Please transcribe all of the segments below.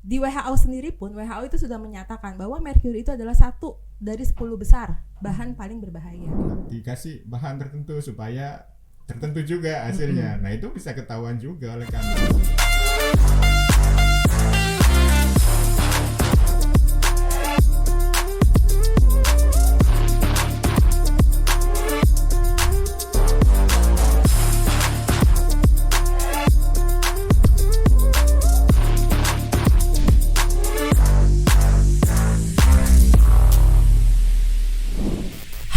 Di WHO sendiri pun, WHO itu sudah menyatakan bahwa merkuri itu adalah 1 dari 10 besar bahan paling berbahaya. Dikasih bahan tertentu supaya tertentu juga hasilnya. Nah, itu bisa ketahuan juga oleh kami.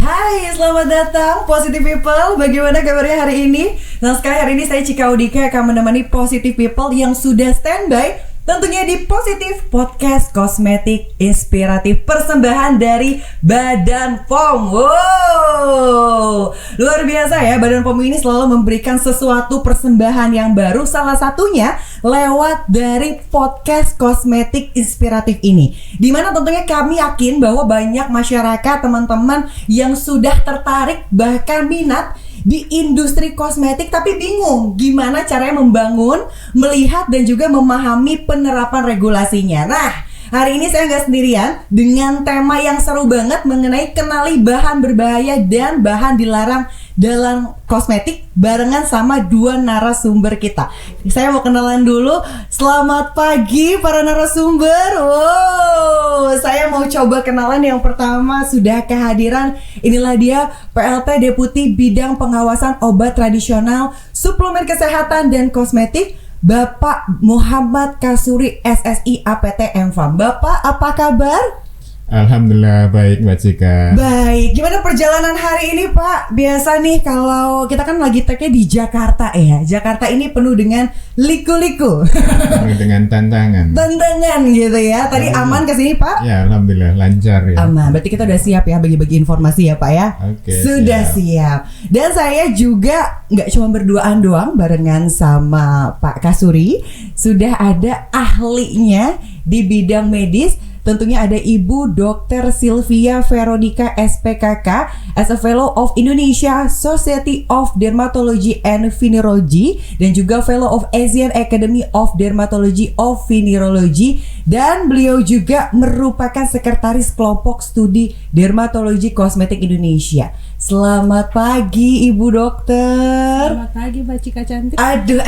Hai, selamat datang Positive People. Bagaimana kabarnya hari ini? Nah, sekali hari ini saya Cika Udika akan menemani Positive People yang sudah standby tentunya di Positive Podcast Kosmetik Inspiratif, persembahan dari Badan POM. Wow, luar biasa ya, Badan POM ini selalu memberikan sesuatu persembahan yang baru, salah satunya lewat dari Podcast Kosmetik Inspiratif ini, dimana tentunya kami yakin bahwa banyak masyarakat, teman-teman yang sudah tertarik bahkan minat di industri kosmetik tapi bingung gimana caranya membangun, melihat dan juga memahami penerapan regulasinya. Nah, hari ini saya nggak sendirian dengan tema yang seru banget mengenai kenali bahan berbahaya dan bahan dilarang dalam kosmetik barengan sama dua narasumber kita. Saya mau kenalan dulu. Selamat pagi para narasumber. Wow, saya mau coba kenalan yang pertama, sudah kehadiran. Inilah dia PLT Deputi Bidang Pengawasan Obat Tradisional, Suplemen Kesehatan dan Kosmetik, Bapak Muhammad Kasuri SSI APT MFAM. Bapak, apa kabar? Alhamdulillah baik Mbak Cika. Baik, gimana perjalanan hari ini Pak? Biasa nih kalau kita kan lagi tag-nya di Jakarta ya. Jakarta ini penuh dengan liku-liku. Penuh dengan tantangan. Tantangan gitu ya. Tadi aman kesini Pak? Ya, alhamdulillah lancar ya. Aman, berarti kita udah siap ya bagi-bagi informasi ya Pak ya. Oke, Sudah siap. Dan saya juga nggak cuma berduaan doang, barengan sama Pak Kasuri. Sudah ada ahlinya di bidang medis. Tentunya ada Ibu Dr. Sylvia Veronica SPKK as a Fellow of Indonesia Society of Dermatology and Venereology dan juga Fellow of Asian Academy of Dermatology of Venereology, dan beliau juga merupakan sekretaris kelompok studi Dermatologi Kosmetik Indonesia. Selamat pagi Ibu Dokter. Selamat pagi Mbak Cika cantik. Aduh,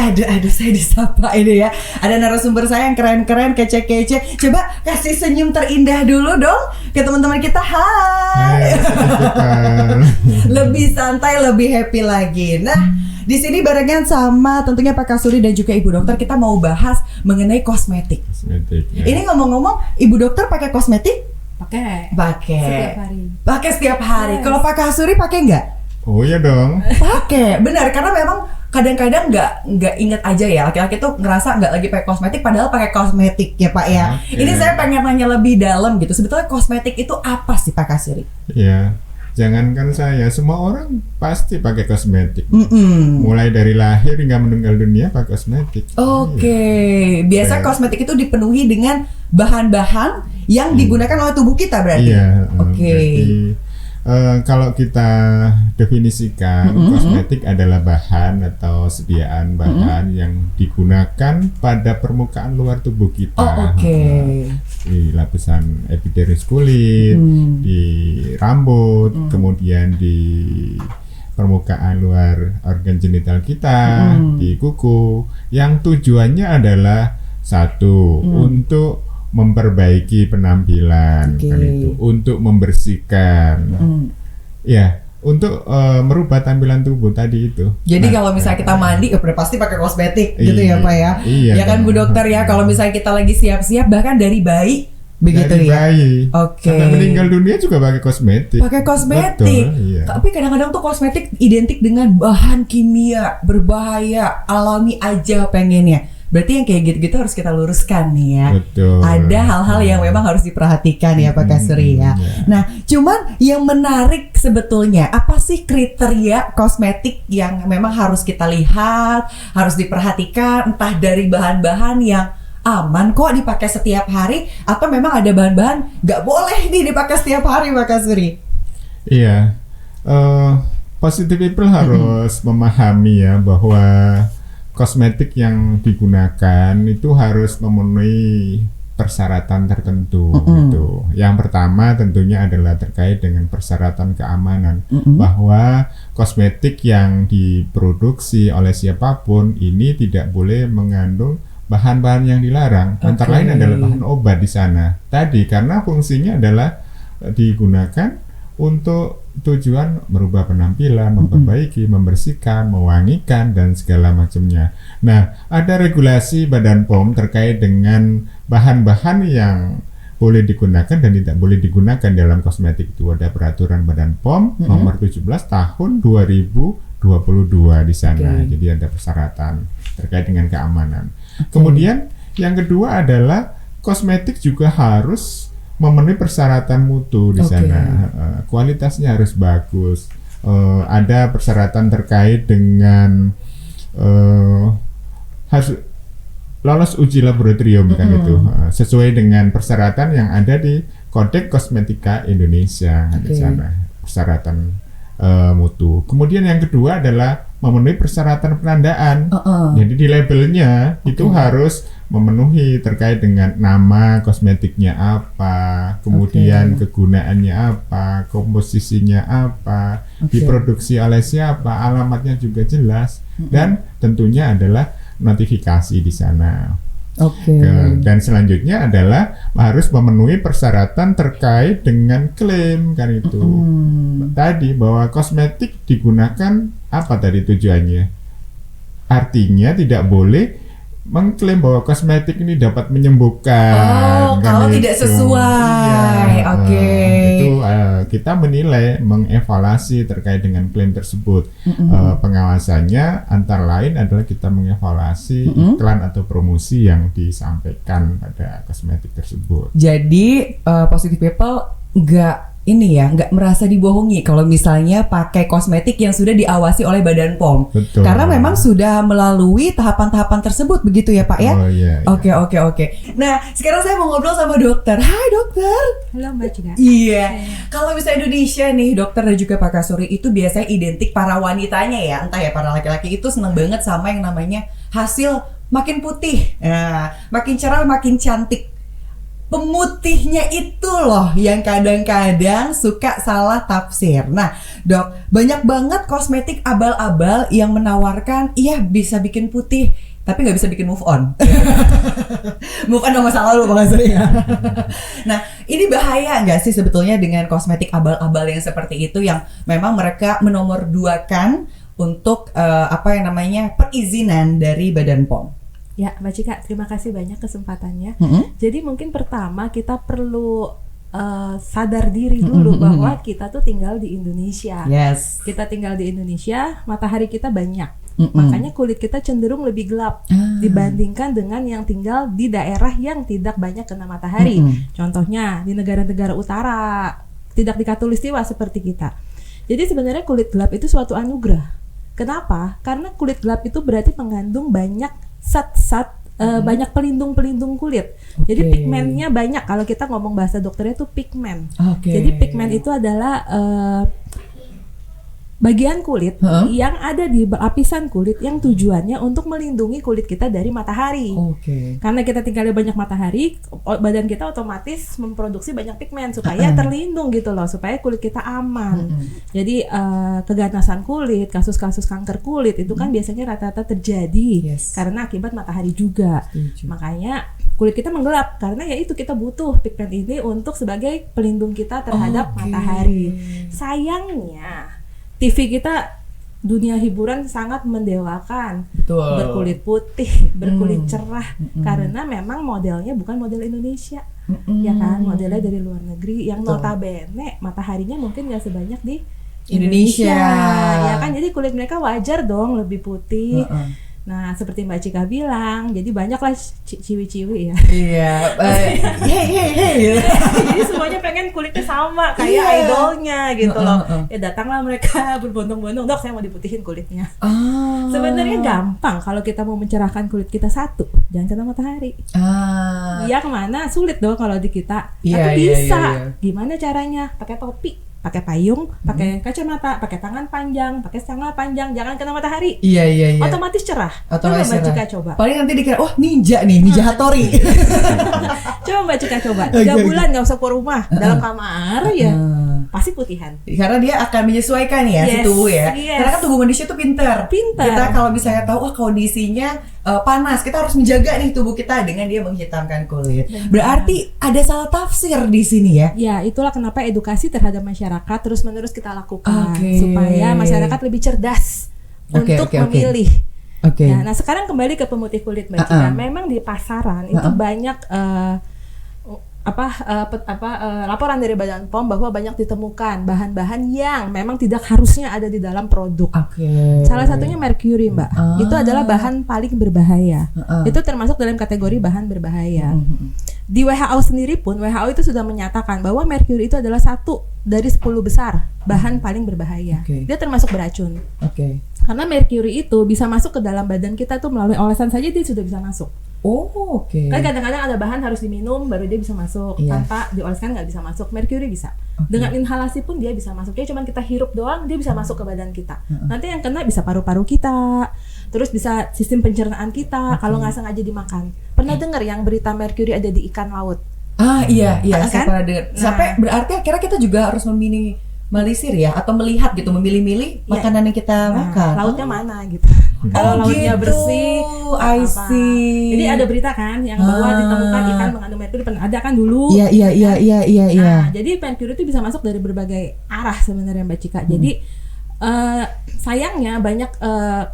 saya disapa ini ya. Ada narasumber saya yang keren-keren, kece-kece. Coba kasih senyum terindah dulu dong ke teman-teman kita. Hai. Lebih santai, lebih happy lagi. Nah, di sini barengan sama tentunya Pak Kasuri dan juga Ibu Dokter, kita mau bahas mengenai kosmetik. Ya. Ini ngomong-ngomong, Ibu Dokter pakai kosmetik? Pakai Pakai. setiap hari. Pakai setiap hari. Yes. Kalau Pak Kasuri pakai nggak? Oh iya dong. Pakai, benar, karena memang kadang-kadang nggak inget aja ya, laki-laki tuh ngerasa nggak lagi pakai kosmetik padahal pakai kosmetik ya Pak ya. Oke. Ini saya pengen nanya lebih dalam gitu, sebetulnya kosmetik itu apa sih Pak Kasuri? Ya, jangankan saya, semua orang pasti pakai kosmetik. Mm-mm. Mulai dari lahir hingga meninggal dunia pakai kosmetik. Oke, biasa Iya. kosmetik itu dipenuhi dengan bahan-bahan yang digunakan oleh tubuh kita berarti. Iya. Oke. Berarti kalau kita definisikan, kosmetik adalah bahan atau sediaan bahan yang digunakan pada permukaan luar tubuh kita. Oh, oke. Di lapisan epidermis kulit, di rambut, kemudian di permukaan luar organ genital kita, di kuku. Yang tujuannya adalah satu, untuk memperbaiki penampilan, Oke. kan itu, untuk membersihkan, ya, untuk merubah tampilan tubuh tadi itu. Jadi kalau misalnya kita mandi, udah pasti pakai kosmetik gitu ya Iya, Pak ya. iya Ya kan dong. Bu Dokter ya, kalau misalnya kita lagi siap-siap bahkan dari bayi begitu dari ya. bayi, Oke. sampai meninggal dunia juga pakai kosmetik. Pakai kosmetik. Betul, iya. Tapi kadang-kadang tuh kosmetik identik dengan bahan kimia berbahaya, alami aja pengennya. Berarti yang kayak gitu-gitu harus kita luruskan nih ya. Betul. Ada hal-hal yang memang harus diperhatikan ya Pak Kasuri ya. Iya. Nah, cuman yang menarik sebetulnya apa sih kriteria kosmetik yang memang harus kita lihat, harus diperhatikan, entah dari bahan-bahan yang aman kok dipakai setiap hari, atau memang ada bahan-bahan nggak boleh nih dipakai setiap hari Pak Kasuri? Iya, positive people harus memahami ya bahwa kosmetik yang digunakan itu harus memenuhi persyaratan tertentu gitu. Yang pertama tentunya adalah terkait dengan persyaratan keamanan, bahwa kosmetik yang diproduksi oleh siapapun ini tidak boleh mengandung bahan-bahan yang dilarang. Antara lain adalah bahan obat di sana. Tadi karena fungsinya adalah digunakan untuk tujuan merubah penampilan, memperbaiki, membersihkan, mewangikan, dan segala macamnya. Nah, ada regulasi Badan POM terkait dengan bahan-bahan yang boleh digunakan dan tidak boleh digunakan dalam kosmetik itu. Ada peraturan Badan POM nomor 17 tahun 2022 di sana. Jadi ada persyaratan terkait dengan keamanan. Kemudian yang kedua adalah kosmetik juga harus memenuhi persyaratan mutu di sana. Kualitasnya harus bagus. Ada persyaratan terkait dengan harus lolos uji laboratorium kan itu, sesuai dengan persyaratan yang ada di Kodeks Kosmetika Indonesia di sana. Persyaratan mutu. Kemudian yang kedua adalah memenuhi persyaratan penandaan. Jadi di labelnya itu harus memenuhi terkait dengan nama kosmetiknya apa, kemudian kegunaannya apa, komposisinya apa, diproduksi oleh siapa, alamatnya juga jelas, dan tentunya adalah notifikasi di sana. Dan selanjutnya adalah harus memenuhi persyaratan terkait dengan klaim kan itu. Tadi bahwa kosmetik digunakan apa tadi tujuannya? Artinya tidak boleh mengklaim bahwa kosmetik ini dapat menyembuhkan. Kalau tidak sesuai. Itu kita menilai, mengevaluasi terkait dengan klaim tersebut. Pengawasannya antara lain adalah kita mengevaluasi iklan atau promosi yang disampaikan pada kosmetik tersebut. Jadi positive people nggak merasa dibohongi kalau misalnya pakai kosmetik yang sudah diawasi oleh Badan POM. Betul. Karena memang sudah melalui tahapan-tahapan tersebut, begitu ya Pak ya? Oke. Nah, sekarang saya mau ngobrol sama dokter. Hai dokter. Halo Mbak Cika. Iya. Kalau misalnya Indonesia nih, dokter dan juga Pak Kasuri itu biasanya identik para wanitanya ya, entah ya para laki-laki itu seneng banget sama yang namanya hasil makin putih, makin cerah, makin cantik. Pemutihnya itu loh yang kadang-kadang suka salah tafsir. Nah dok, banyak banget kosmetik abal-abal yang menawarkan iya bisa bikin putih tapi nggak bisa bikin move on. Move on dong masa lalu Bang Azri ya. Nah ini bahaya nggak sih sebetulnya dengan kosmetik abal-abal yang seperti itu, yang memang mereka menomorduakan untuk perizinan dari Badan POM? Ya, Mbak Cika, terima kasih banyak kesempatannya. Jadi mungkin pertama kita perlu sadar diri dulu bahwa kita tuh tinggal di Indonesia. Yes. Kita tinggal di Indonesia, matahari kita banyak. Makanya kulit kita cenderung lebih gelap dibandingkan dengan yang tinggal di daerah yang tidak banyak kena matahari. Contohnya di negara-negara utara, tidak di Khatulistiwa seperti kita. Jadi sebenarnya kulit gelap itu suatu anugerah. Kenapa? Karena kulit gelap itu berarti mengandung banyak zat-zat, banyak pelindung kulit. Jadi pigmennya banyak. Kalau kita ngomong bahasa dokternya itu pigmen. Jadi pigmen itu adalah bagian kulit yang ada di lapisan kulit yang tujuannya untuk melindungi kulit kita dari matahari. Karena kita tinggal di banyak matahari, badan kita otomatis memproduksi banyak pigmen supaya terlindung gitu loh, supaya kulit kita aman. Jadi keganasan kulit, kasus-kasus kanker kulit itu kan biasanya rata-rata terjadi karena akibat matahari juga. Makanya kulit kita menggelap karena ya itu kita butuh pigmen ini untuk sebagai pelindung kita terhadap matahari. Sayangnya TV kita, dunia hiburan sangat mendewakan berkulit putih, berkulit cerah, karena memang modelnya bukan model Indonesia, ya kan, modelnya dari luar negeri yang notabene mataharinya mungkin nggak sebanyak di Indonesia, ya kan, jadi kulit mereka wajar dong lebih putih. Nah, seperti Mbak Cika bilang, jadi banyaklah ciwi-ciwi ya. Iya. Hey. Jadi semuanya pengen kulitnya sama kayak idolnya gitu loh. Ya datanglah mereka berbondong-bondong, dok saya mau diputihin kulitnya. Sebenarnya gampang kalau kita mau mencerahkan kulit kita, satu, jangan kena matahari. Ya kemana? Sulit dong kalau di kita. Tapi bisa. Gimana caranya? Pakai topi, pakai payung, pakai kacamata, pakai tangan panjang, pakai sandal panjang, jangan kena matahari. Iya. Otomatis cerah. Coba Mbak Cika coba. Paling nanti dikira, oh ninja nih, ninja Hattori. Mbak Cika coba 3 bulan nggak usah keluar rumah, dalam kamar ya pasti putihan. Karena dia akan menyesuaikan ya si tubuh ya. Karena kan tubuh manusia tuh pintar. Kita kalau misalnya tahu kondisinya panas, kita harus menjaga nih tubuh kita dengan dia menghitamkan kulit. Berarti ada salah tafsir di sini ya. Ya, itulah kenapa edukasi terhadap masyarakat terus-menerus kita lakukan supaya masyarakat lebih cerdas untuk memilih. Nah, sekarang kembali ke pemutih kulit Mbak Cika. Memang di pasaran itu banyak laporan dari Badan POM bahwa banyak ditemukan bahan-bahan yang memang tidak harusnya ada di dalam produk. Salah satunya merkuri, Mbak. Itu adalah bahan paling berbahaya. Itu termasuk dalam kategori bahan berbahaya. Di WHO sendiri pun, WHO itu sudah menyatakan bahwa merkuri itu adalah 1 dari 10 besar bahan paling berbahaya. Dia termasuk beracun. Karena merkuri itu bisa masuk ke dalam badan kita tuh melalui olesan saja dia sudah bisa masuk. Kan kadang-kadang ada bahan harus diminum baru dia bisa masuk, tanpa dioleskan nggak bisa masuk. Merkuri bisa. Dengan inhalasi pun dia bisa masuk. Dia cuma kita hirup doang dia bisa masuk ke badan kita. Nanti yang kena bisa paru-paru kita, terus bisa sistem pencernaan kita kalau nggak sengaja dimakan. Pernah dengar yang berita merkuri ada di ikan laut? Iya, saya pernah dengar. Sampai berarti akhirnya kita juga harus meminimalisir ya, atau melihat gitu, memilih-milih makanan yang kita makan. Lautnya mana gitu. Kalau lautnya bersih, I see. Jadi ada berita kan yang bahwa ditemukan ikan mengandung merkuri, pernah ada kan dulu. Iya. Nah, jadi merkuri itu bisa masuk dari berbagai arah sebenarnya Mbak Cika. Jadi sayangnya banyak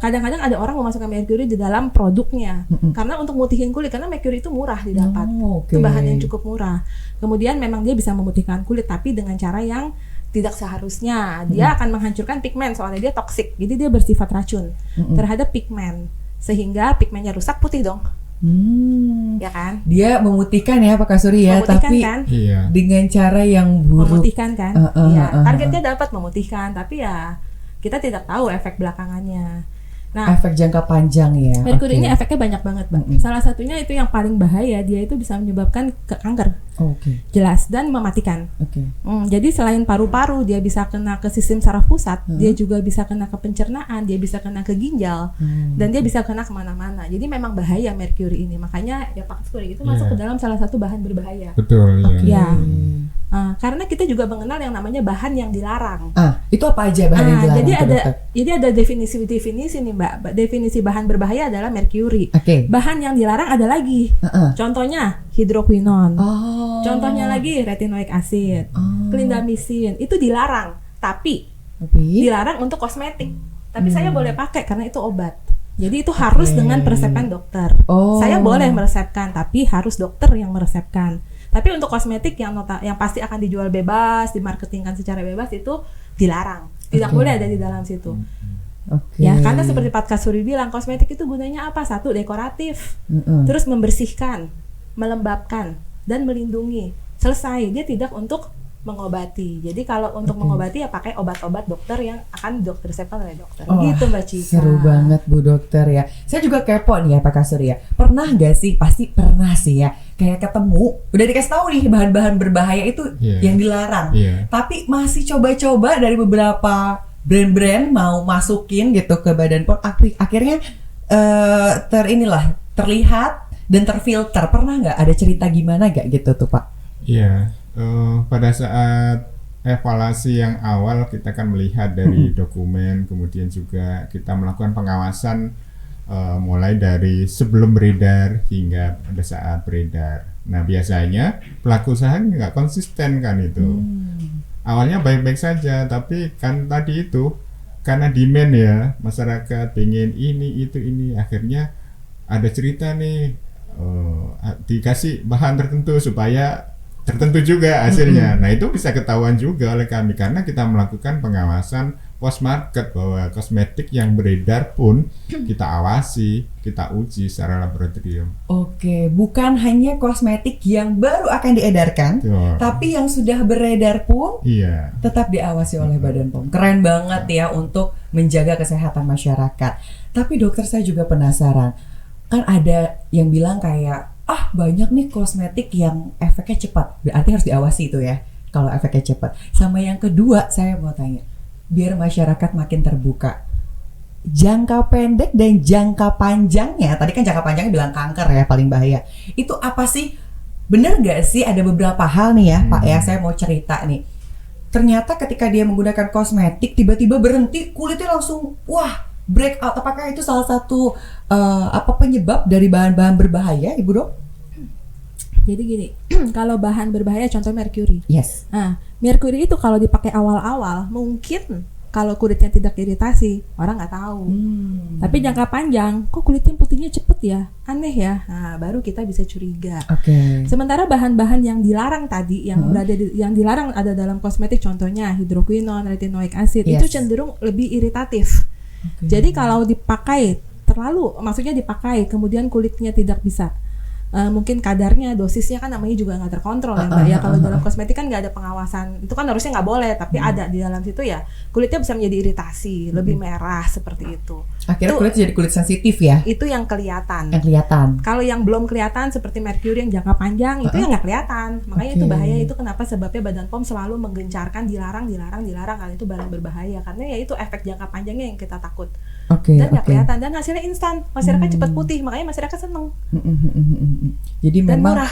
kadang-kadang ada orang memasukkan merkuri di dalam produknya karena untuk mutihin kulit, karena merkuri itu murah didapat. Itu bahan yang cukup murah. Kemudian memang dia bisa memutihkan kulit tapi dengan cara yang tidak seharusnya. Dia akan menghancurkan pigmen soalnya dia toksik. Jadi dia bersifat racun terhadap pigmen. Sehingga pigmennya rusak, putih dong. Ya kan? Dia memutihkan ya Pak Kasuri ya, tapi kan? Dengan cara yang buruk. Memutihkan kan? Targetnya dapat memutihkan, tapi ya kita tidak tahu efek belakangannya. Nah, efek jangka panjang ya. Merkuri ini efeknya banyak banget, Mbak. Salah satunya itu yang paling bahaya, dia itu bisa menyebabkan kanker. Jelas, dan mematikan. Jadi selain paru-paru, dia bisa kena ke sistem saraf pusat, dia juga bisa kena ke pencernaan, dia bisa kena ke ginjal, dan dia bisa kena kemana-mana. Jadi memang bahaya merkuri ini. Makanya ya Pak Kasuri itu masuk ke dalam salah satu bahan berbahaya. Betul. Karena kita juga mengenal yang namanya bahan yang dilarang. Itu apa aja bahan yang dilarang? Jadi ada definisi nih Mbak. Definisi bahan berbahaya adalah merkuri. Bahan yang dilarang ada lagi. Contohnya hidroquinon. Contohnya lagi retinoic acid, clindamycin. Itu dilarang, tapi dilarang untuk kosmetik. Tapi saya boleh pakai karena itu obat. Jadi itu harus dengan peresepkan dokter. Saya boleh meresepkan, tapi harus dokter yang meresepkan. Tapi untuk kosmetik yang pasti akan dijual bebas, dimarketingkan secara bebas itu dilarang. Tidak boleh ada di dalam situ. Ya, karena seperti Pak Kasuri bilang, kosmetik itu gunanya apa? 1, dekoratif. Terus membersihkan, melembabkan, dan melindungi. Selesai. Dia tidak untuk mengobati. Jadi kalau untuk mengobati ya pakai obat-obat dokter yang akan resepkan oleh dokter. Gitu Mbak Cika. Seru banget Bu Dokter ya. Saya juga kepo nih ya Pak Kasuri ya. Pernah nggak sih? Pasti pernah sih ya. Kayak ketemu, udah dikasih tahu nih bahan-bahan berbahaya itu yang dilarang. Tapi masih coba-coba dari beberapa brand-brand mau masukin gitu ke Badan POM. Akhirnya terlihat dan terfilter. Pernah nggak ada cerita gimana nggak gitu tuh Pak? Pada saat evaluasi yang awal kita kan melihat dari dokumen, kemudian juga kita melakukan pengawasan mulai dari sebelum beredar hingga pada saat beredar. Nah biasanya pelaku usaha nggak konsisten kan itu. Awalnya baik-baik saja, tapi kan tadi itu karena demand ya, masyarakat pengen ini, akhirnya ada cerita nih dikasih bahan tertentu supaya tertentu juga hasilnya. Nah itu bisa ketahuan juga oleh kami karena kita melakukan pengawasan post market bahwa kosmetik yang beredar pun kita awasi, kita uji secara laboratorium. Bukan hanya kosmetik yang baru akan diedarkan, tapi yang sudah beredar pun tetap diawasi oleh Badan POM. Keren banget ya untuk menjaga kesehatan masyarakat. Tapi dokter, saya juga penasaran, kan ada yang bilang kayak banyak nih kosmetik yang efeknya cepat, berarti harus diawasi itu ya kalau efeknya cepat. Sama yang kedua, saya mau tanya, biar masyarakat makin terbuka, jangka pendek dan jangka panjangnya, tadi kan jangka panjangnya bilang kanker ya paling bahaya, itu apa sih bener nggak sih ada beberapa hal nih ya Pak ya, saya mau cerita nih. Ternyata ketika dia menggunakan kosmetik tiba-tiba berhenti, kulitnya langsung wah break out. Apakah itu salah satu penyebab dari bahan-bahan berbahaya, Ibu Dok? Jadi gini, kalau bahan berbahaya contoh merkuri. Yes. Nah, merkuri itu kalau dipakai awal-awal mungkin kalau kulitnya tidak iritasi, orang nggak tahu. Tapi jangka panjang, kok kulitnya putihnya cepet ya? Aneh ya. Nah, baru kita bisa curiga. Sementara bahan-bahan yang dilarang tadi, yang yang dilarang ada dalam kosmetik, contohnya hidroquinone, retinoic acid, itu cenderung lebih iritatif. Jadi kalau dipakai terlalu, maksudnya dipakai kemudian kulitnya tidak bisa. Mungkin kadarnya, dosisnya kan namanya juga nggak terkontrol ya Mbak ya. Kalau dalam kosmetik kan nggak ada pengawasan, itu kan harusnya nggak boleh, tapi ada di dalam situ ya, kulitnya bisa menjadi iritasi, lebih merah seperti itu. Akhirnya kulit jadi kulit sensitif ya? Itu yang kelihatan. Kalau yang belum kelihatan seperti merkuri yang jangka panjang itu yang nggak kelihatan. Makanya itu bahaya, itu kenapa sebabnya Badan POM selalu menggencarkan dilarang karena itu barang berbahaya, karena ya itu efek jangka panjangnya yang kita takut. Dan nggak kelihatan dan hasilnya instan, masyarakat cepat putih, makanya masyarakat seneng. Jadi dan memang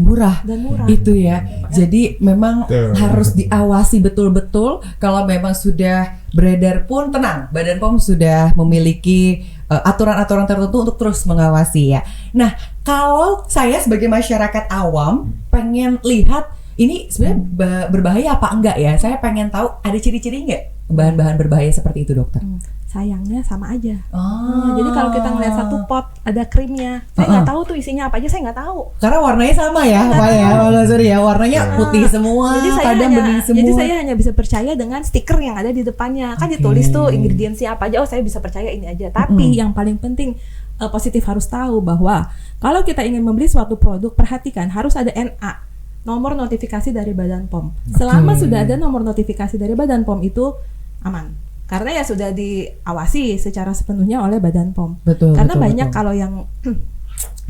murah. Itu ya. Jadi memang harus diawasi betul-betul. Kalau memang sudah beredar pun tenang, Badan POM sudah memiliki aturan-aturan tertentu untuk terus mengawasi ya. Nah, kalau saya sebagai masyarakat awam pengen lihat ini sebenarnya berbahaya apa enggak ya? Saya pengen tahu ada ciri-ciri enggak bahan-bahan berbahaya seperti itu, Dokter? Sayangnya sama aja. Jadi kalau kita ngeliat satu pot ada krimnya, saya nggak tahu tuh isinya apa aja, saya nggak tahu. Karena warnanya sama ya, Pak ya, sorry ya, warnanya putih semua, kadang bening semua. Jadi saya hanya bisa percaya dengan stiker yang ada di depannya, kan ditulis tuh ingredientsnya apa aja. Oh, saya bisa percaya ini aja. Tapi yang paling penting positif harus tahu bahwa kalau kita ingin membeli suatu produk, perhatikan harus ada NA, nomor notifikasi dari Badan POM. Selama sudah ada nomor notifikasi dari Badan POM itu aman. Karena ya sudah diawasi secara sepenuhnya oleh Badan POM. Karena banyak kalau yang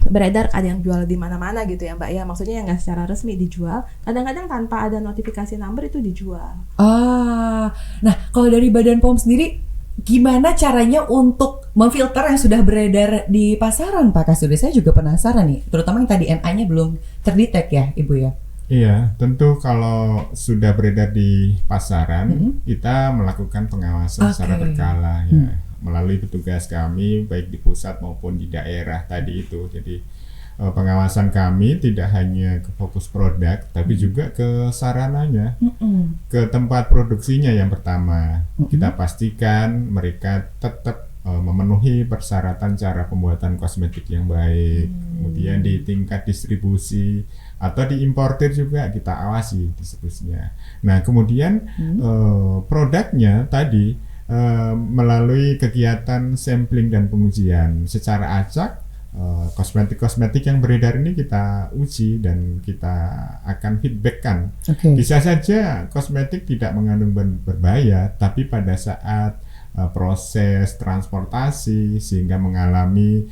beredar ada yang jual di mana-mana gitu ya Mbak ya, maksudnya yang nggak secara resmi dijual, kadang-kadang tanpa ada notifikasi number itu dijual. Nah kalau dari Badan POM sendiri gimana caranya untuk memfilter yang sudah beredar di pasaran Pak Kasudi? Saya juga penasaran nih, terutama yang tadi NA-nya belum terdetek ya Ibu ya. Iya, tentu kalau sudah beredar di pasaran, kita melakukan pengawasan secara berkala ya, melalui petugas kami baik di pusat maupun di daerah tadi itu. Jadi pengawasan kami tidak hanya ke fokus produk, tapi juga ke sarananya, ke tempat produksinya. Yang pertama, kita pastikan mereka tetap memenuhi persyaratan cara pembuatan kosmetik yang baik, kemudian di tingkat distribusi atau diimportir juga kita awasi distribusinya. Nah kemudian produknya tadi melalui kegiatan sampling dan pengujian secara acak, kosmetik-kosmetik yang beredar ini kita uji dan kita akan feedbackkan. Bisa saja kosmetik tidak mengandung berbahaya, tapi pada saat proses transportasi sehingga mengalami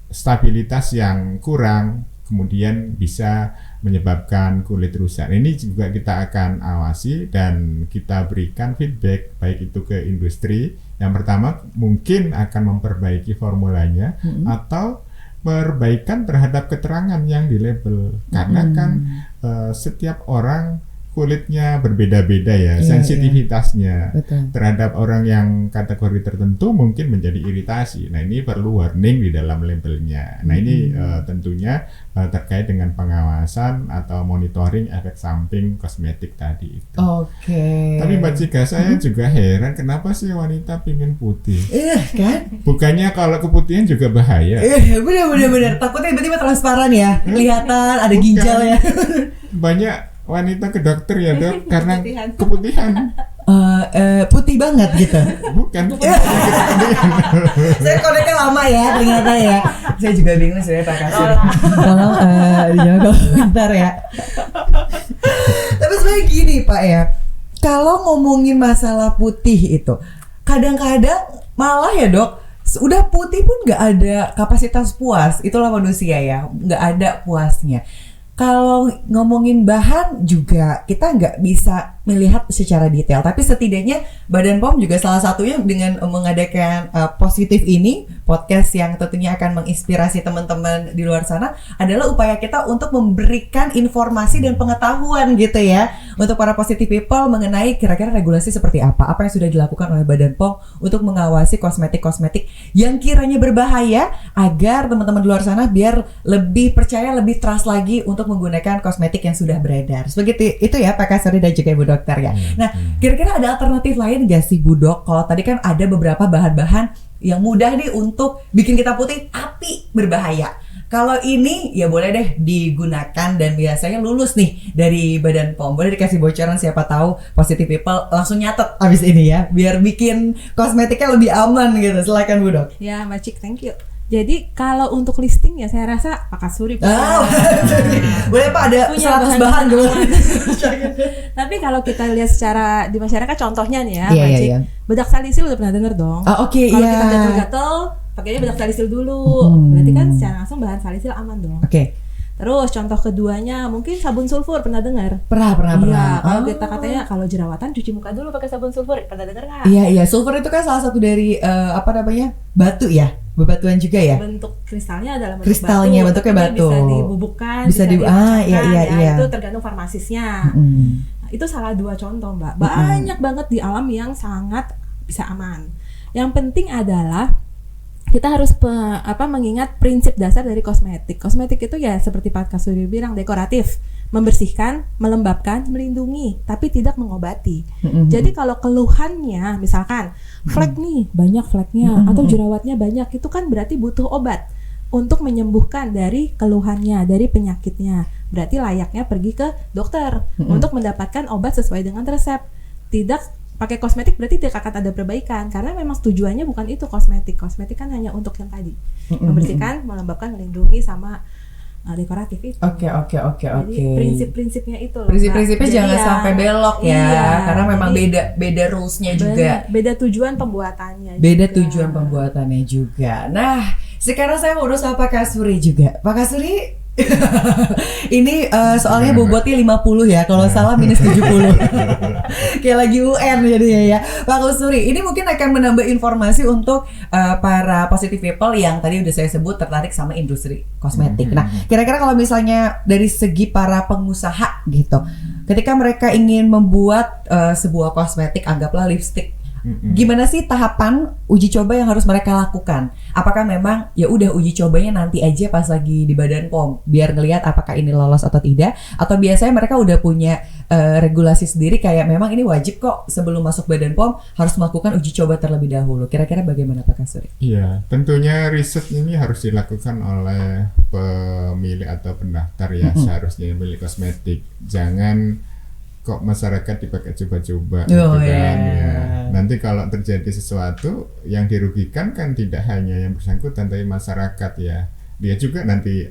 stabilitas yang kurang, kemudian bisa menyebabkan kulit rusak. Ini juga kita akan awasi dan kita berikan feedback baik itu ke industri. Yang pertama mungkin akan memperbaiki formulanya atau perbaikan terhadap keterangan yang di label. Karena kan setiap orang kulitnya berbeda-beda ya, sensitivitasnya terhadap orang yang kategori tertentu mungkin menjadi iritasi. Nah ini perlu warning di dalam labelnya. Nah ini tentunya terkait dengan pengawasan atau monitoring efek samping kosmetik tadi itu. Tapi Mbak Cika, saya juga heran kenapa sih wanita pingin putih? Kan? Bukannya kalau keputihan juga bahaya? Bener. Takutnya tiba-tiba transparan ya, kelihatan ada ginjal ya. Banyak wanita ke dokter ya Dok karena keputihan. Putih banget gitu. Bukan. Saya koneknya lama ya ternyata ya. Saya juga bingung sebenarnya Pak Kasur. Tolong jangan komentar ya. Tapi sebenarnya gini Pak ya, kalau ngomongin masalah putih itu, kadang-kadang malah ya Dok, udah putih pun nggak ada kapasitas puas. Itulah manusia ya, nggak ada puasnya. Kalau ngomongin bahan juga kita nggak bisa melihat secara detail. Tapi setidaknya Badan POM juga salah satunya dengan mengadakan positif ini, podcast yang tentunya akan menginspirasi teman-teman di luar sana, adalah upaya kita untuk memberikan informasi dan pengetahuan gitu ya untuk para positive people mengenai kira-kira regulasi seperti apa yang sudah dilakukan oleh Badan POM untuk mengawasi kosmetik-kosmetik yang kiranya berbahaya, agar teman-teman di luar sana biar lebih percaya, lebih trust lagi untuk menggunakan kosmetik yang sudah beredar. Seperti itu ya Pak Kasuri dan juga Ibu Dokter ya. Nah, kira-kira ada alternatif lain gak sih Bu Dok? Kalau tadi kan ada beberapa bahan-bahan yang mudah nih untuk bikin kita putih tapi berbahaya. Kalau ini ya boleh deh digunakan dan biasanya lulus nih dari Badan POM. Boleh dikasih bocoran, siapa tahu positive people langsung nyatet abis ini ya, biar bikin kosmetiknya lebih aman gitu. Silakan Bu Dok. Ya Mbak Cik, thank you. Jadi kalau untuk listing ya saya rasa Pak Kasuri boleh Pak, ada 100 bahan gitu. Tapi kalau kita lihat secara di masyarakat, contohnya nih ya, Mbak Cik, iya. bedak salisil udah pernah denger dong. Kalau kita gatel-gatel, pakainya bedak salisil dulu. Berarti kan secara langsung bahan salisil aman dong. Terus contoh keduanya mungkin sabun sulfur, pernah dengar? Pernah. Iya, kalau kita katanya kalau jerawatan cuci muka dulu pakai sabun sulfur, pernah dengar nggak? Iya, sulfur itu kan salah satu dari batu ya, bebatuan juga ya. Bentuk kristalnya adalah bentuk kristalnya batu. Bentuknya batu. Bisa dibubukkan, bisa iya. Itu tergantung farmasisnya. Nah, itu salah 2 contoh Mbak. Banyak banget di alam yang sangat bisa aman. Yang penting adalah kita harus mengingat prinsip dasar dari kosmetik. Kosmetik itu ya seperti Pak Kasuri bilang, dekoratif, membersihkan, melembabkan, melindungi, tapi tidak mengobati. Jadi kalau keluhannya misalkan flek nih, banyak fleknya, atau jerawatnya banyak, itu kan berarti butuh obat untuk menyembuhkan dari keluhannya, dari penyakitnya. Berarti layaknya pergi ke dokter untuk mendapatkan obat sesuai dengan resep. Tidak pakai kosmetik berarti tidak akan ada perbaikan, karena memang tujuannya bukan itu kosmetik. Kosmetik kan hanya untuk yang tadi, membersihkan, melembabkan, melindungi, sama dekoratif itu. Oke. Jadi prinsip-prinsipnya itu loh. Prinsip-prinsipnya jangan sampai belok ya, iya, karena memang beda rules-nya juga. Beda tujuan pembuatannya juga. Nah, sekarang saya urus sama Pak Kasuri juga. Pak Kasuri, ini soalnya bobotnya 50 ya, kalau salah minus 70. Kayak lagi UN jadinya ya. Pak Kasuri, ini mungkin akan menambah informasi untuk para positive people yang tadi udah saya sebut tertarik sama industri kosmetik. Nah, kira-kira kalau misalnya dari segi para pengusaha gitu, ketika mereka ingin membuat sebuah kosmetik, anggaplah lipstick, gimana sih tahapan uji coba yang harus mereka lakukan? Apakah memang ya udah uji cobanya nanti aja pas lagi di Badan POM biar ngelihat apakah ini lolos atau tidak? Atau biasanya mereka udah punya regulasi sendiri kayak memang ini wajib kok sebelum masuk Badan POM harus melakukan uji coba terlebih dahulu. Kira-kira bagaimana Pak Kasuri? Iya, tentunya riset ini harus dilakukan oleh pemilik atau pendaftar ya, seharusnya milik kosmetik. Jangan kok masyarakat dipakai coba-coba gitu kan ya. Nanti kalau terjadi sesuatu yang dirugikan kan tidak hanya yang bersangkutan tapi masyarakat ya. Dia juga nanti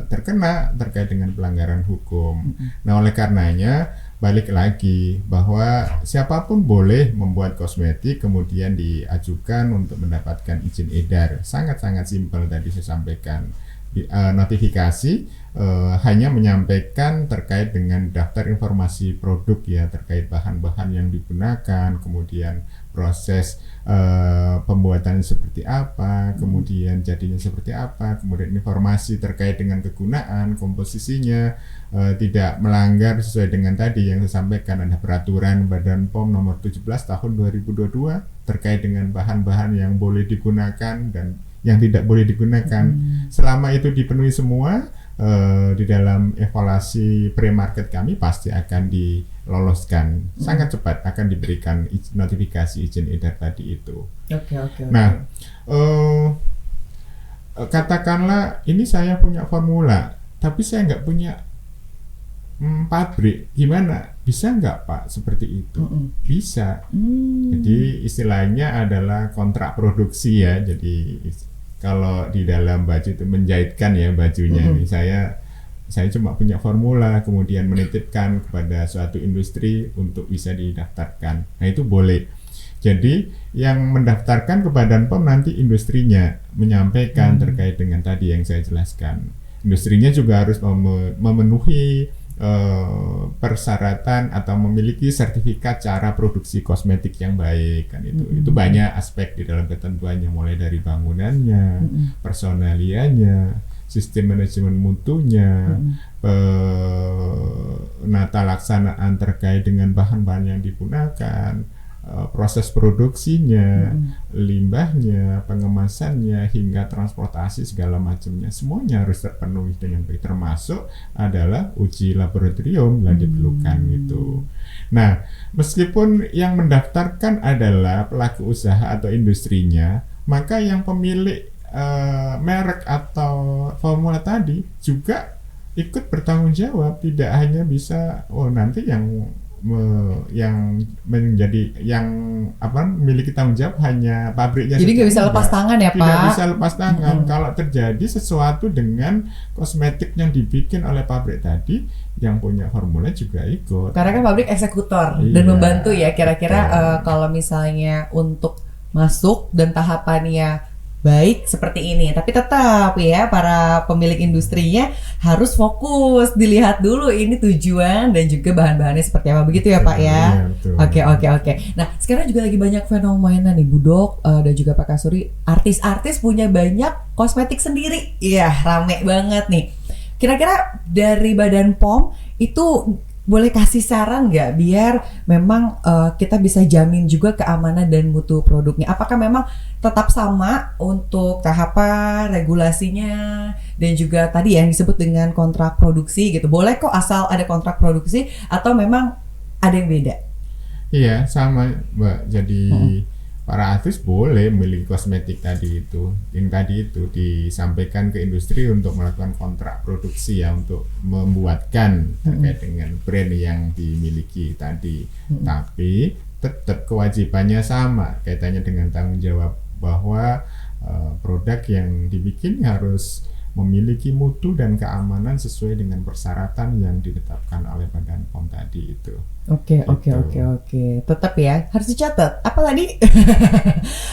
terkena terkait dengan pelanggaran hukum. Nah, oleh karenanya balik lagi bahwa siapapun boleh membuat kosmetik kemudian diajukan untuk mendapatkan izin edar. Sangat-sangat simpel tadi saya sampaikan. Notifikasi hanya menyampaikan terkait dengan daftar informasi produk ya, terkait bahan-bahan yang digunakan, kemudian proses pembuatan seperti apa, kemudian jadinya seperti apa, kemudian informasi terkait dengan kegunaan, komposisinya, tidak melanggar sesuai dengan tadi yang saya sampaikan. Ada peraturan Badan POM nomor 17 tahun 2022 terkait dengan bahan-bahan yang boleh digunakan dan yang tidak boleh digunakan. Selama itu dipenuhi semua, di dalam evaluasi pre-market kami pasti akan diloloskan. Sangat cepat akan diberikan notifikasi izin edar tadi itu. Oke. Nah, katakanlah ini saya punya formula, tapi saya nggak punya pabrik, gimana? Bisa nggak Pak seperti itu? Bisa. Jadi istilahnya adalah kontrak produksi ya. Jadi kalau di dalam baju itu menjahitkan ya bajunya nih, saya cuma punya formula kemudian menitipkan kepada suatu industri untuk bisa didaftarkan. Nah, itu boleh. Jadi yang mendaftarkan ke Badan POM nanti industrinya menyampaikan terkait dengan tadi yang saya jelaskan. Industrinya juga harus memenuhi persyaratan atau memiliki sertifikat cara produksi kosmetik yang baik kan itu banyak aspek di dalam ketentuannya, mulai dari bangunannya, personalianya, sistem manajemen mutunya, penata laksanaan terkait dengan bahan-bahan yang digunakan, proses produksinya, limbahnya, pengemasannya, hingga transportasi segala macamnya, semuanya harus terpenuhi dengan baik, termasuk adalah uji laboratorium yang diperlukan gitu. Nah, meskipun yang mendaftarkan adalah pelaku usaha atau industrinya, maka yang pemilik merek atau formula tadi juga ikut bertanggung jawab, tidak hanya bisa nanti yang menjadi yang memiliki tanggung jawab hanya pabriknya. Jadi nggak bisa lepas tangan ya Pak? Tidak bisa lepas tangan. Kalau terjadi sesuatu dengan kosmetik yang dibikin oleh pabrik tadi, yang punya formula juga ikut. Karena kan pabrik eksekutor dan membantu ya kira-kira kalau misalnya untuk masuk dan tahapannya baik seperti ini, tapi tetap ya para pemilik industrinya harus fokus, dilihat dulu ini tujuan dan juga bahan-bahannya seperti apa, begitu ya Pak ya. Oke. Nah sekarang juga lagi banyak fenomena nih Bu Dok dan juga Pak Kasuri, artis-artis punya banyak kosmetik sendiri, iya rame banget nih. Kira-kira dari Badan POM itu boleh kasih saran nggak biar memang kita bisa jamin juga keamanan dan mutu produknya? Apakah memang tetap sama untuk tahapan regulasinya dan juga tadi yang disebut dengan kontrak produksi gitu? Boleh kok asal ada kontrak produksi atau memang ada yang beda? Iya sama Mbak. Jadi para artis boleh memiliki kosmetik tadi itu, yang tadi itu disampaikan ke industri untuk melakukan kontrak produksi ya, untuk membuatkan terkait dengan brand yang dimiliki tadi. Tapi tetap kewajibannya sama, kaitannya dengan tanggung jawab bahwa produk yang dibikin harus memiliki mutu dan keamanan sesuai dengan persyaratan yang ditetapkan oleh Badan POM tadi itu. Oke. Tetap ya, harus dicatat. Apa tadi?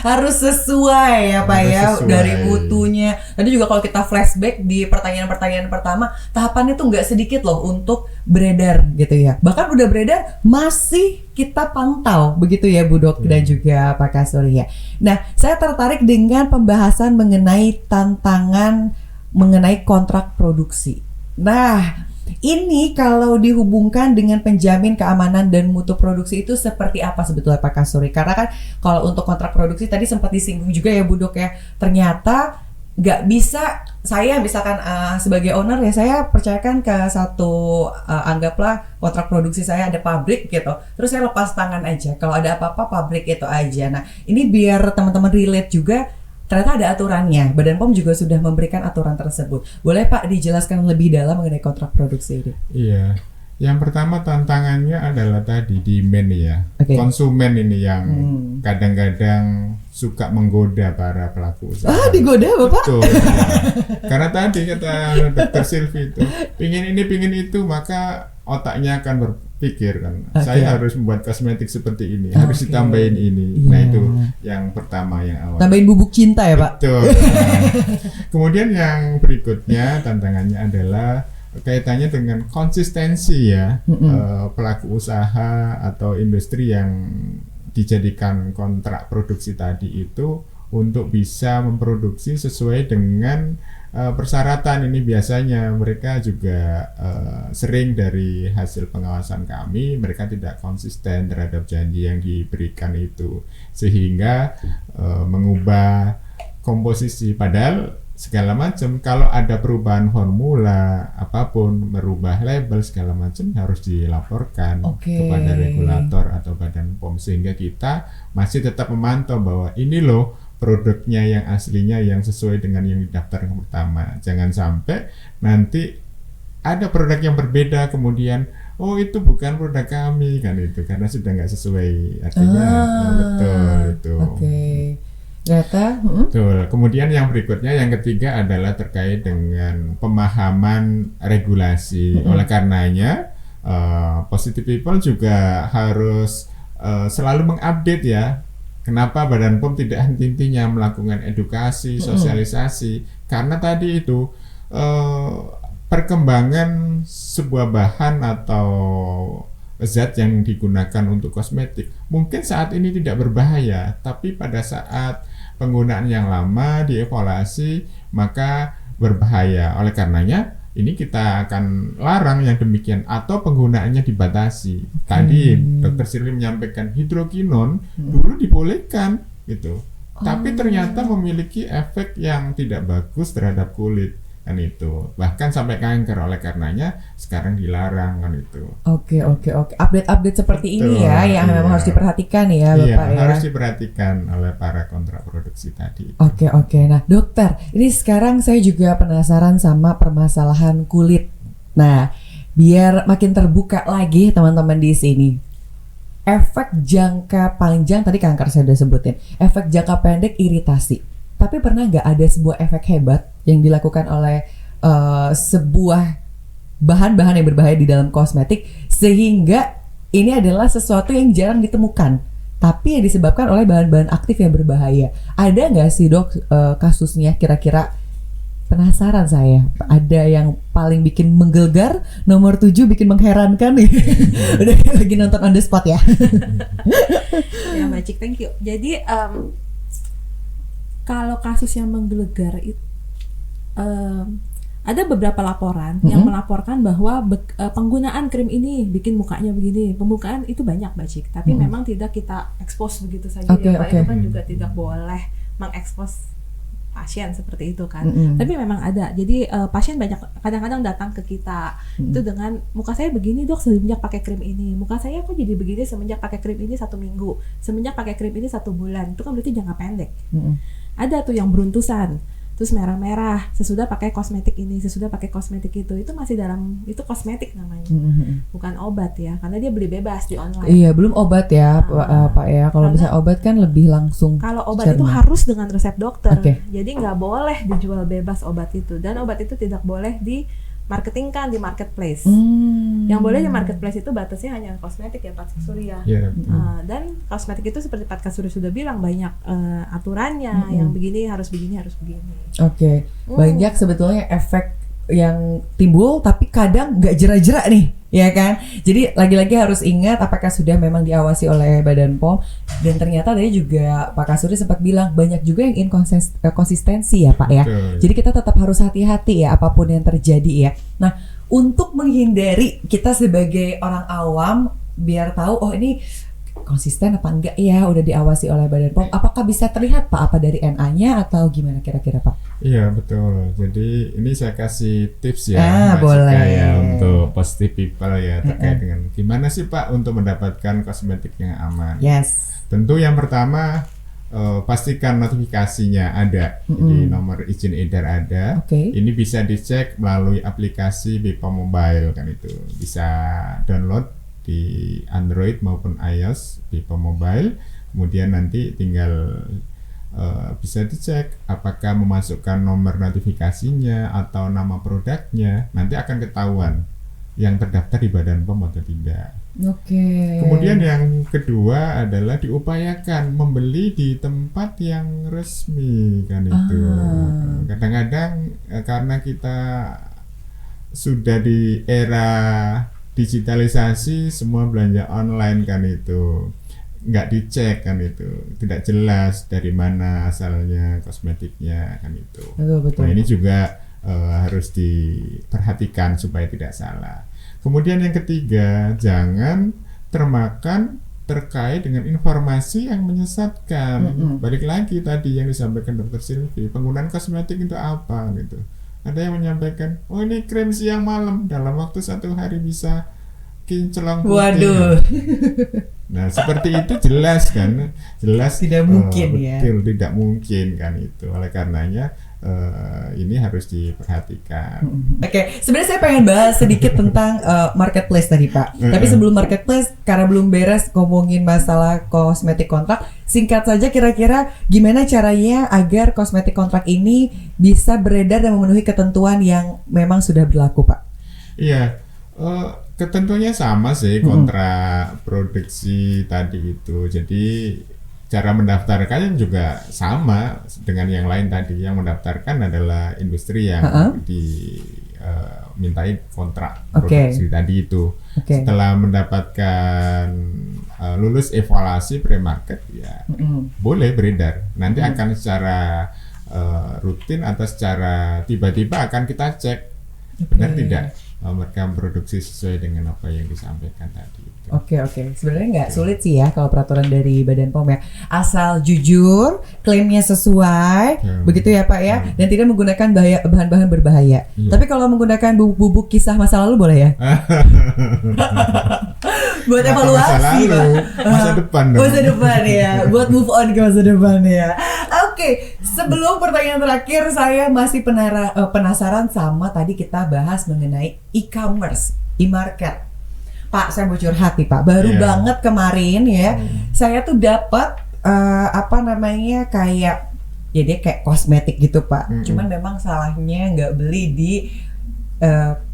Harus sesuai ya Pak ya, dari mutunya. Tadi juga kalau kita flashback di pertanyaan-pertanyaan pertama, tahapannya tuh nggak sedikit loh untuk beredar gitu ya. Bahkan udah beredar masih kita pantau begitu ya Bu Dok dan juga Pak Kasuri ya. Nah, saya tertarik dengan pembahasan mengenai tantangan mengenai kontrak produksi. Nah, ini kalau dihubungkan dengan penjamin keamanan dan mutu produksi itu seperti apa sebetulnya Pak Kasuri? Karena kan kalau untuk kontrak produksi tadi sempat disinggung juga ya Bu Dok ya, ternyata nggak bisa saya misalkan sebagai owner ya, saya percayakan ke satu anggaplah kontrak produksi saya ada pabrik gitu, terus saya lepas tangan aja, kalau ada apa-apa pabrik itu aja. Nah ini biar teman-teman relate juga, ternyata ada aturannya. Badan POM juga sudah memberikan aturan tersebut. Boleh Pak dijelaskan lebih dalam mengenai kontrak produksi ini? Iya. Yang pertama tantangannya adalah tadi demand ya. Konsumen ini yang kadang-kadang suka menggoda para pelaku usaha. Digoda Bapak? Betul. Ya. Karena tadi kata Dr. Sylvie itu, pingin ini, pingin itu, maka otaknya akan berpikir kan, saya harus membuat kosmetik seperti ini, harus ditambahin ini. Nah itu yang pertama, yang awal. Tambahin bubuk cinta ya Pak? Betul. Kemudian yang berikutnya tantangannya adalah kaitannya dengan konsistensi ya, pelaku usaha atau industri yang dijadikan kontrak produksi tadi itu untuk bisa memproduksi sesuai dengan persyaratan. Ini biasanya mereka juga sering dari hasil pengawasan kami, mereka tidak konsisten terhadap janji yang diberikan itu, sehingga mengubah komposisi, padahal segala macam, kalau ada perubahan formula apapun, merubah label segala macam harus dilaporkan kepada regulator atau Badan POM, sehingga kita masih tetap memantau bahwa ini loh produknya yang aslinya yang sesuai dengan yang didaftarkan pertama. Jangan sampai nanti ada produk yang berbeda kemudian itu bukan produk kami kan, itu karena sudah nggak sesuai, artinya betul itu. Betul. Kemudian yang berikutnya, yang ketiga adalah terkait dengan pemahaman regulasi. Oleh karenanya Positive People juga harus selalu mengupdate ya. Kenapa Badan POM tidak henti-hentinya melakukan edukasi, sosialisasi? Karena tadi itu perkembangan sebuah bahan atau zat yang digunakan untuk kosmetik mungkin saat ini tidak berbahaya, tapi pada saat penggunaan yang lama dievaluasi maka berbahaya. Oleh karenanya ini kita akan larang yang demikian atau penggunaannya dibatasi. Tadi Dr. Shirley menyampaikan hidrokinon dulu dibolehkan gitu, tapi ternyata memiliki efek yang tidak bagus terhadap kulit kan itu, bahkan sampai kanker. Oleh karenanya sekarang dilarang kan itu. Oke. Update seperti ini ya yang memang harus diperhatikan ya Bapak ya. Harus diperhatikan oleh para kontrak produksi tadi. Oke. Nah, dokter, ini sekarang saya juga penasaran sama permasalahan kulit. Nah, biar makin terbuka lagi teman-teman di sini. Efek jangka panjang tadi kanker saya udah sebutin. Efek jangka pendek iritasi. Tapi pernah nggak ada sebuah efek hebat yang dilakukan oleh sebuah bahan-bahan yang berbahaya di dalam kosmetik sehingga ini adalah sesuatu yang jarang ditemukan, tapi yang disebabkan oleh bahan-bahan aktif yang berbahaya? Ada nggak sih dok kasusnya kira-kira? Penasaran saya. Ada yang paling bikin menggelegar, nomor 7 bikin mengherankan. Udah lagi nonton on the spot ya. Ya Mbak Cik, thank you. Jadi kalau kasus yang menggelegar itu ada beberapa laporan yang melaporkan bahwa penggunaan krim ini bikin mukanya begini. Pembukaan itu banyak Mbak Cik, tapi memang tidak kita expose begitu saja ya Pak. Itu kan juga tidak boleh mengekspos pasien seperti itu kan. Tapi memang ada. Jadi pasien banyak kadang-kadang datang ke kita itu dengan muka saya begini dok semenjak pakai krim ini. Muka saya kok jadi begini semenjak pakai krim ini 1 minggu. Semenjak pakai krim ini 1 bulan. Itu kan berarti jangka pendek. Ada tuh yang beruntusan, terus merah-merah sesudah pakai kosmetik ini, sesudah pakai kosmetik itu masih dalam, itu kosmetik namanya, bukan obat ya, karena dia beli bebas di online. Iya, belum obat ya Pak ya. Kalau bisa obat kan lebih langsung. Kalau obat itu harus dengan resep dokter, jadi nggak boleh dijual bebas obat itu, dan obat itu tidak boleh di marketingkan di marketplace. Yang boleh di marketplace itu batasnya hanya kosmetik ya Pak Surya. Dan kosmetik itu seperti Pak Surya sudah bilang banyak aturannya, yang begini harus begini. Banyak sebetulnya efek yang timbul tapi kadang nggak jerak-jerak nih, ya kan? Jadi lagi-lagi harus ingat apakah sudah memang diawasi oleh Badan POM. Dan ternyata tadi juga Pak Kasuri sempat bilang banyak juga yang inkonsistensi ya Pak ya. Jadi kita tetap harus hati-hati ya apapun yang terjadi ya. Nah, untuk menghindari kita sebagai orang awam biar tahu oh ini konsisten apa enggak ya udah diawasi oleh Badan POM, apakah bisa terlihat Pak apa dari NA-nya atau gimana kira-kira Pak? Iya betul. Jadi ini saya kasih tips ya boleh ya untuk positive people ya terkait dengan gimana sih Pak untuk mendapatkan kosmetik yang aman. Tentu yang pertama pastikan notifikasinya ada, jadi nomor izin edar ada. Ini bisa dicek melalui aplikasi BPOM Mobile kan itu, bisa download di Android maupun iOS BPOM Mobile. Kemudian nanti tinggal bisa dicek apakah memasukkan nomor notifikasinya atau nama produknya, nanti akan ketahuan yang terdaftar di Badan POM atau tidak. Kemudian yang kedua adalah diupayakan membeli di tempat yang resmi kan itu. Kadang-kadang karena kita sudah di era digitalisasi, semua belanja online kan itu, nggak dicek kan itu, tidak jelas dari mana asalnya kosmetiknya kan itu. Nah ini juga harus diperhatikan supaya tidak salah. Kemudian yang ketiga, jangan termakan terkait dengan informasi yang menyesatkan. Balik lagi tadi yang disampaikan Dr. Sylvie, penggunaan kosmetik itu apa gitu. Ada yang menyampaikan, oh ini krim siang malam, dalam waktu 1 hari bisa kinclong putih. Waduh. Nah seperti itu jelas kan, jelas tidak mungkin betul, tidak mungkin kan itu. Oleh karenanya ini harus diperhatikan. Sebenarnya saya pengen bahas sedikit tentang marketplace tadi Pak. Tapi sebelum marketplace, karena belum beres ngomongin masalah kosmetik kontrak, singkat saja kira-kira gimana caranya agar kosmetik kontrak ini bisa beredar dan memenuhi ketentuan yang memang sudah berlaku Pak? Iya, ketentuannya sama sih kontrak produksi tadi itu. Jadi cara mendaftarkannya juga sama dengan yang lain tadi. Yang mendaftarkan adalah industri yang mintai kontrak produksi tadi itu. Setelah mendapatkan lulus evaluasi pre-market ya boleh beredar. Nanti akan secara rutin atau secara tiba-tiba akan kita cek benar tidak mereka produksi sesuai dengan apa yang disampaikan tadi. Oke. Sebenarnya nggak sulit sih ya kalau peraturan dari Badan POM ya. Asal jujur, klaimnya sesuai, begitu ya Pak ya, dan tidak menggunakan bahan-bahan berbahaya. Tapi kalau menggunakan bubuk-bubuk kisah masa lalu boleh ya? Buat evaluasi, masa depan dong. Masa depan ya, buat move on ke masa depan ya. Oke, sebelum pertanyaan terakhir, saya masih penasaran sama tadi kita bahas mengenai e-commerce, e-market. Pak, saya mau curhat nih Pak, baru banget kemarin ya, saya tuh dapat kayak ya dia kayak kosmetik gitu Pak. Cuman memang salahnya nggak beli di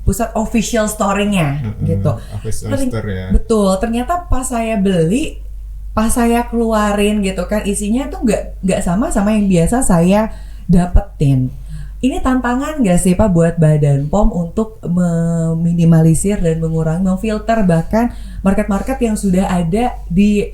pusat official store-nya gitu. Official store ya. Betul, ternyata pas saya beli, pas saya keluarin gitu kan, isinya tuh nggak sama yang biasa saya dapetin. Ini tantangan nggak sih Pak buat Badan POM untuk meminimalisir dan mengurangi, memfilter bahkan market-market yang sudah ada di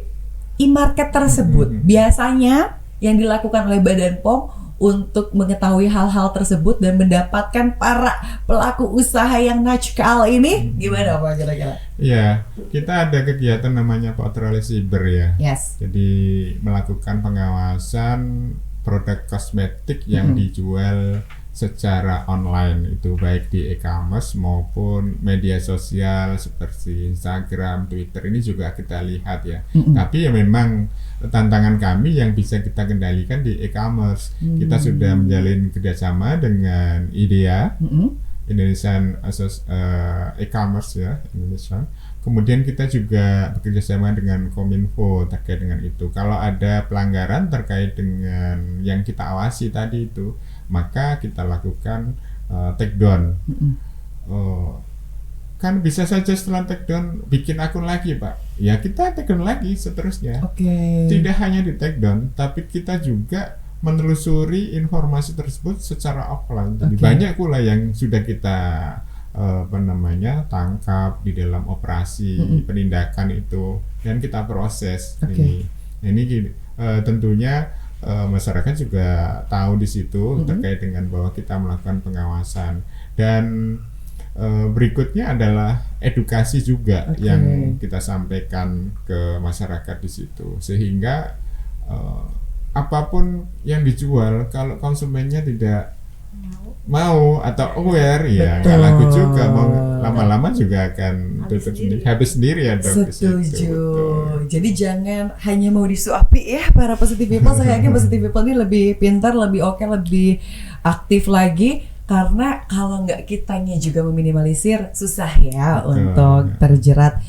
e-market tersebut? Biasanya yang dilakukan oleh Badan POM untuk mengetahui hal-hal tersebut dan mendapatkan para pelaku usaha yang nakal ini gimana Pak kira-kira? Ya, kita ada kegiatan namanya patroli siber ya. Yes. Jadi melakukan pengawasan produk kosmetik yang dijual secara online, itu baik di e-commerce maupun media sosial seperti Instagram, Twitter, ini juga kita lihat ya. Tapi ya memang tantangan kami yang bisa kita kendalikan di e-commerce. Kita sudah menjalin kerjasama dengan IDEA, Indonesian e-commerce ya, Indonesia. Kemudian kita juga bekerjasama dengan Kominfo terkait dengan itu. Kalau ada pelanggaran terkait dengan yang kita awasi tadi itu, maka kita lakukan take down. Kan bisa saja setelah take down bikin akun lagi Pak. Ya kita take down lagi seterusnya. Tidak hanya di take down, tapi kita juga menelusuri informasi tersebut secara offline. Jadi banyak pula yang sudah kita tangkap di dalam operasi penindakan itu dan kita proses. Ini tentunya masyarakat juga tahu di situ terkait dengan bahwa kita melakukan pengawasan, dan berikutnya adalah edukasi juga yang kita sampaikan ke masyarakat di situ, sehingga apapun yang dijual kalau konsumennya tidak mau atau aware ya nggak laku juga, mau lama-lama juga akan tutup sendiri, habis sendiri ya dok. Setuju. Jadi jangan hanya mau disuapi ya para positive people. Saya yakin positive people ini lebih pintar, lebih oke, lebih aktif lagi, karena kalau nggak kitanya juga meminimalisir, susah ya untuk terjerat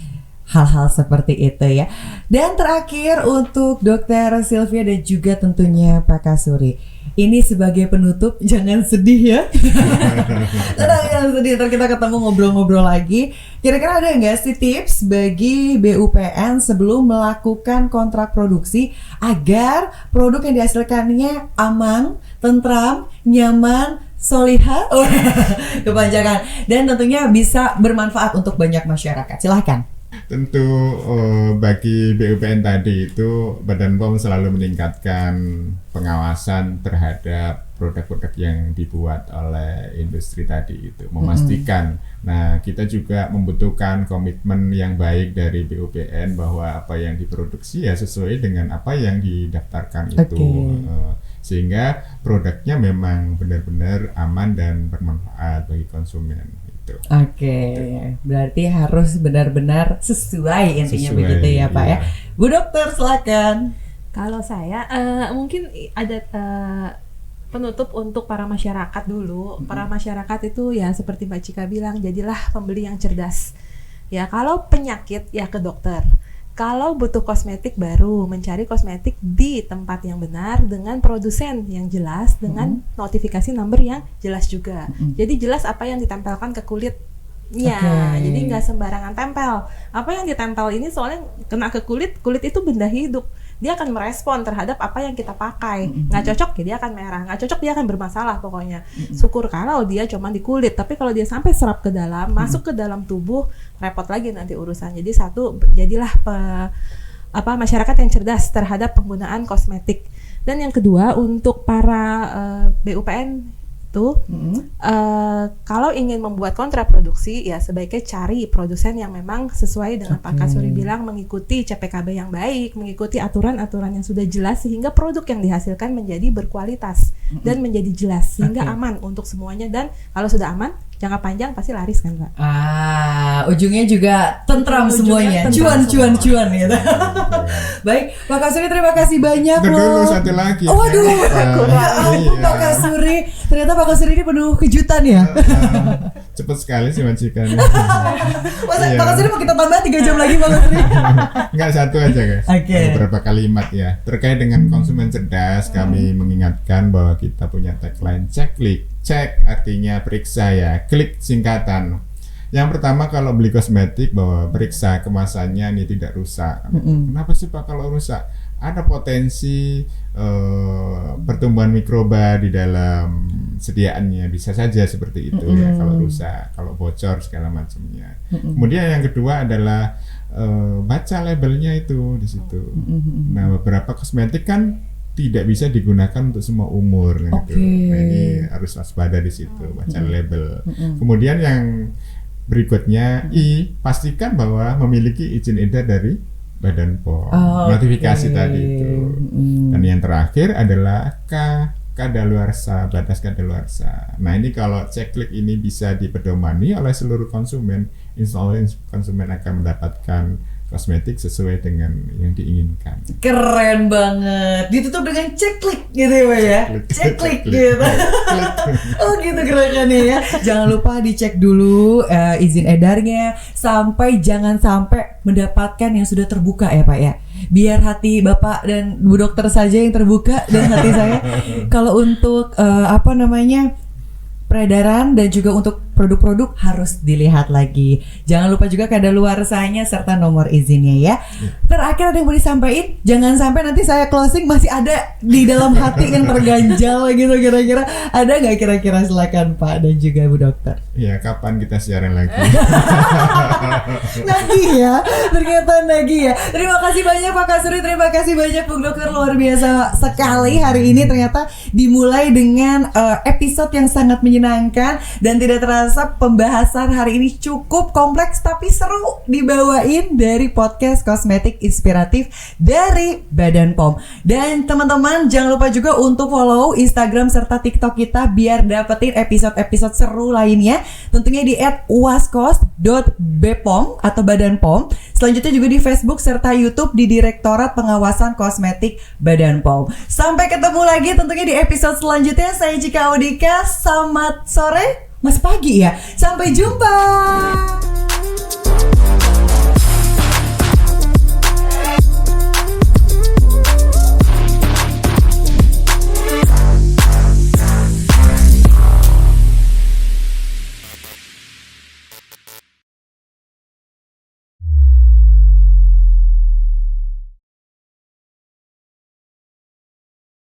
hal-hal seperti itu ya. Dan terakhir untuk Dr. Sylvia dan juga tentunya Pak Kasuri, ini sebagai penutup, jangan sedih ya. Jangan sedih, ntar kita ketemu ngobrol-ngobrol lagi. Kira-kira ada nggak sih tips bagi BUPN sebelum melakukan kontrak produksi agar produk yang dihasilkannya aman, tentram, nyaman, solihah, kepanjangan, dan tentunya bisa bermanfaat untuk banyak masyarakat? Silahkan. Tentu bagi BUPN tadi itu Badan POM selalu meningkatkan pengawasan terhadap produk-produk yang dibuat oleh industri tadi itu, memastikan. Nah, kita juga membutuhkan komitmen yang baik dari BUPN bahwa apa yang diproduksi ya sesuai dengan apa yang didaftarkan itu, sehingga produknya memang benar-benar aman dan bermanfaat bagi konsumen. Berarti harus benar-benar sesuai intinya, begitu ya Pak ya. Bu Dokter silakan. Kalau saya mungkin ada penutup untuk para masyarakat dulu. Para masyarakat itu ya seperti Mbak Cika bilang, jadilah pembeli yang cerdas. Ya kalau penyakit ya ke dokter. Kalau butuh kosmetik baru, mencari kosmetik di tempat yang benar dengan produsen yang jelas, dengan notifikasi number yang jelas juga. Jadi jelas apa yang ditempelkan ke kulitnya. Jadi nggak sembarangan tempel. Apa yang ditempel ini soalnya kena ke kulit, kulit itu benda hidup. dia akan merespon terhadap apa yang kita pakai. Nggak cocok ya dia akan merah, nggak cocok dia akan bermasalah pokoknya. Syukur kalau dia cuma di kulit, tapi kalau dia sampai serap ke dalam, masuk ke dalam tubuh, repot lagi nanti urusan. Jadi jadilah masyarakat yang cerdas terhadap penggunaan kosmetik. Dan yang kedua, untuk para BUPN itu kalau ingin membuat kontraproduksi ya sebaiknya cari produsen yang memang sesuai dengan Pak Kasuri bilang, mengikuti CPKB yang baik, mengikuti aturan-aturan yang sudah jelas sehingga produk yang dihasilkan menjadi berkualitas dan menjadi jelas sehingga aman untuk semuanya. Dan kalau sudah aman, jangka panjang pasti laris kan, Mbak? Ujungnya juga tentram semuanya, cuan gitu. Baik, Pak Kasuri terima kasih banyak loh. Satu lagi. Waduh, Pak Kasuri, ternyata Pak Kasuri ini penuh kejutan ya. Cepat sekali sih majikan. Pak Kasuri mau kita tambah 3 jam lagi Pak Kasuri? Enggak, satu aja guys. Beberapa kalimat ya terkait dengan konsumen cerdas. Kami mengingatkan bahwa kita punya tagline cek artinya periksa ya, klik singkatan. Yang pertama, kalau beli kosmetik bahwa periksa kemasannya ini tidak rusak. Kenapa sih Pak kalau rusak? Ada potensi pertumbuhan mikroba di dalam sediaannya, bisa saja seperti itu ya kalau rusak, kalau bocor segala macamnya. Kemudian yang kedua adalah baca labelnya itu di situ. Nah, beberapa kosmetik kan tidak bisa digunakan untuk semua umur gitu. Nah, ini harus waspada di situ, baca label. Kemudian yang berikutnya pastikan bahwa memiliki izin edar dari Badan POM, notifikasi tadi itu. Dan yang terakhir adalah kadaluarsa, batas kadaluarsa. Nah, ini kalau ceklik ini bisa dipedomani oleh seluruh konsumen, insya Allah konsumen akan mendapatkan kosmetik sesuai dengan yang diinginkan. Keren banget. Ditutup dengan ceklik gitu ya. Ceklik gitu. Oh gitu gerakannya ya. Jangan lupa dicek dulu izin edarnya, jangan sampai mendapatkan yang sudah terbuka ya Pak ya. Biar hati Bapak dan Bu Dokter saja yang terbuka dan hati saya. Kalau untuk peredaran dan juga untuk produk-produk harus dilihat lagi. Jangan lupa juga kadaluarsanya serta nomor izinnya ya. Terakhir ada yang mau disampaikan? Jangan sampai nanti saya closing masih ada di dalam hati yang terganjal gitu kira-kira. Ada nggak kira-kira, silakan Pak dan juga Bu Dokter. Ya, kapan kita siaran lagi? Nagih ya, ternyata nagih ya. Terima kasih banyak Pak Kasuri, terima kasih banyak Bu Dokter, luar biasa sekali hari ini. Ternyata dimulai dengan episode yang sangat menyenangkan dan tidak terasa pembahasan hari ini cukup kompleks tapi seru dibawain dari podcast Kosmetik Inspiratif dari Badan POM. Dan teman-teman jangan lupa juga untuk follow Instagram serta TikTok kita biar dapetin episode-episode seru lainnya. Tentunya di @waskos.bpom atau Badan POM. Selanjutnya juga di Facebook serta YouTube di Direktorat Pengawasan Kosmetik Badan POM. Sampai ketemu lagi tentunya di episode selanjutnya. Saya Cika Audika. Selamat sore, Mas pagi ya. Sampai jumpa.